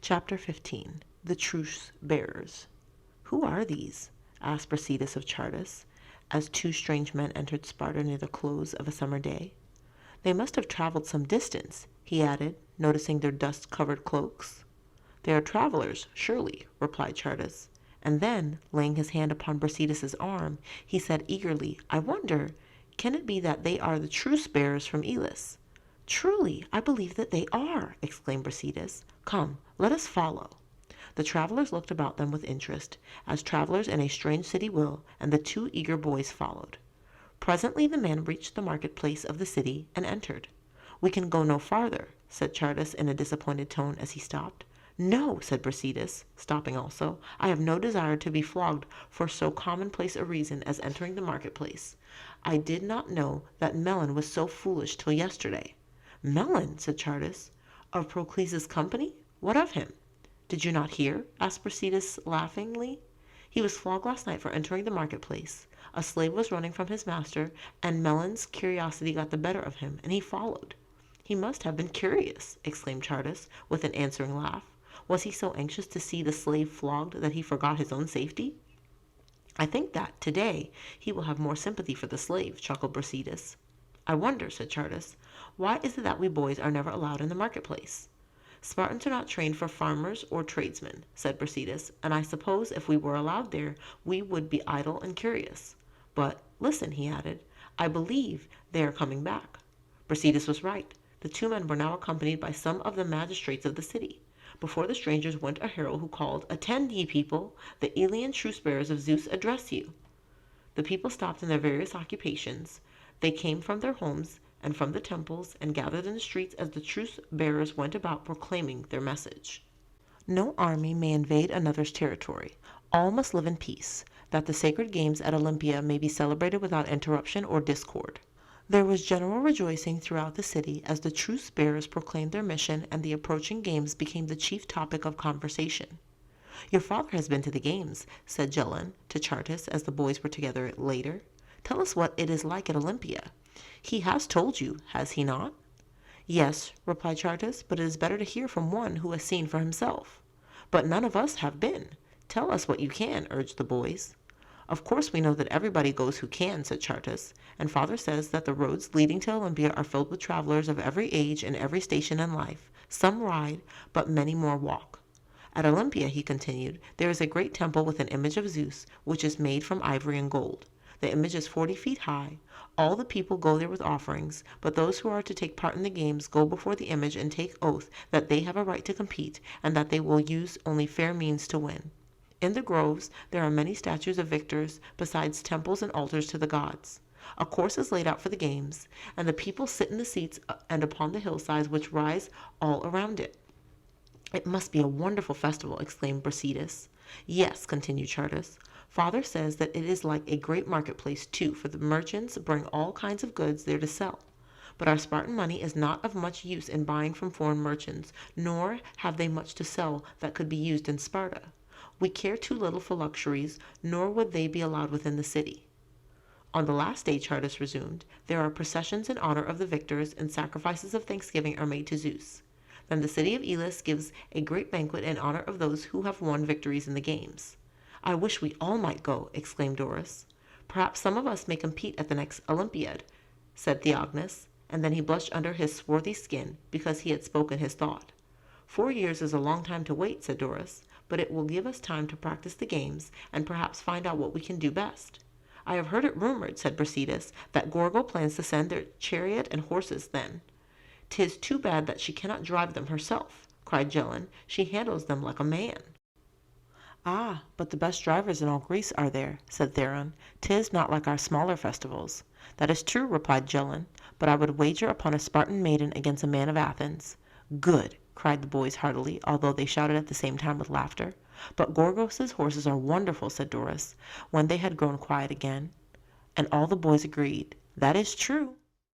Chapter 15. The Truce Bearers. "Who are these?" asked Brasidas of Chardas, as two strange men entered Sparta near the close of a summer day. "They must have traveled some distance," he added, noticing their dust-covered cloaks. "They are travelers, surely," replied Chardas. And then, laying his hand upon Brasidas's arm, he said eagerly, "I wonder, can it be that they are the truce bearers from Elis?" "Truly, I believe that they are," exclaimed Brasidas. "Come, let us follow." The travelers looked about them with interest, as travelers in a strange city will, and the two eager boys followed. Presently the man reached the marketplace of the city and entered. "We can go no farther," said Chardas in a disappointed tone as he stopped. "No," said Brasidas, stopping also. "I have no desire to be flogged for so commonplace a reason as entering the marketplace. I did not know that Melon was so foolish till yesterday." "Melon," said Chardas, "of Proclus's company? What of him?" "Did you not hear?" asked Brasidas laughingly. "He was flogged last night for entering the marketplace. A slave was running from his master, and Melon's curiosity got the better of him, and he followed." "He must have been curious," exclaimed Chardas, with an answering laugh. "Was he so anxious to see the slave flogged that he forgot his own safety?" "I think that, today, he will have more sympathy for the slave," chuckled Brasidas. "I wonder," said Chardas, "why is it that we boys are never allowed in the marketplace?" "Spartans are not trained for farmers or tradesmen," said Brasidas, "and I suppose if we were allowed there we would be idle and curious. But, listen," he added, "I believe they are coming back." Brasidas was right. The two men were now accompanied by some of the magistrates of the city. Before the strangers went a herald who called, "Attend, ye people! The Elean truce-bearers of Zeus address you." The people stopped in their various occupations. They came from their homes and from the temples, and gathered in the streets as the truce-bearers went about proclaiming their message. No army may invade another's territory. All must live in peace, that the sacred games at Olympia may be celebrated without interruption or discord. There was general rejoicing throughout the city as the truce-bearers proclaimed their mission, and the approaching games became the chief topic of conversation. "Your father has been to the games," said Gelon to Chardas as the boys were together later. "Tell us what it is like at Olympia. He has told you, has he not?" "Yes," replied Chardas, "but it is better to hear from one who has seen for himself." "But none of us have been. Tell us what you can," urged the boys. "Of course we know that everybody goes who can," said Chardas, "and father says that the roads leading to Olympia are filled with travelers of every age and every station in life. Some ride, but many more walk. At Olympia," he continued, "there is a great temple with an image of Zeus, which is made from ivory and gold. The image is 40 feet high. All the people go there with offerings, but those who are to take part in the games go before the image and take oath that they have a right to compete, and that they will use only fair means to win. In the groves there are many statues of victors, besides temples and altars to the gods. A course is laid out for the games, and the people sit in the seats and upon the hillsides which rise all around it." "It must be a wonderful festival," exclaimed Brasidas. "Yes," continued Chardas. "Father says that it is like a great marketplace too, for the merchants bring all kinds of goods there to sell. But our Spartan money is not of much use in buying from foreign merchants, nor have they much to sell that could be used in Sparta. We care too little for luxuries, nor would they be allowed within the city." "On the last day," Chardas resumed, "there are processions in honor of the victors, and sacrifices of thanksgiving are made to Zeus. Then the city of Elis gives a great banquet in honor of those who have won victories in the games." "I wish we all might go," exclaimed Doris. "Perhaps some of us may compete at the next Olympiad," said Theognis, and then he blushed under his swarthy skin because he had spoken his thought. "4 years is a long time to wait," said Doris, "but it will give us time to practice the games and perhaps find out what we can do best." "I have heard it rumored," said Brasidas, "that Gorgo plans to send their chariot and horses then." "'Tis too bad that she cannot drive them herself," cried Gelon. "She handles them like a man." "Ah, but the best drivers in all Greece are there," said Theron. "'Tis not like our smaller festivals." "That is true," replied Gelon, "but I would wager upon a Spartan maiden against a man of Athens." "Good!" cried the boys heartily, although they shouted at the same time with laughter. "But Gorgos's horses are wonderful," said Doris, when they had grown quiet again. And all the boys agreed, "That is true."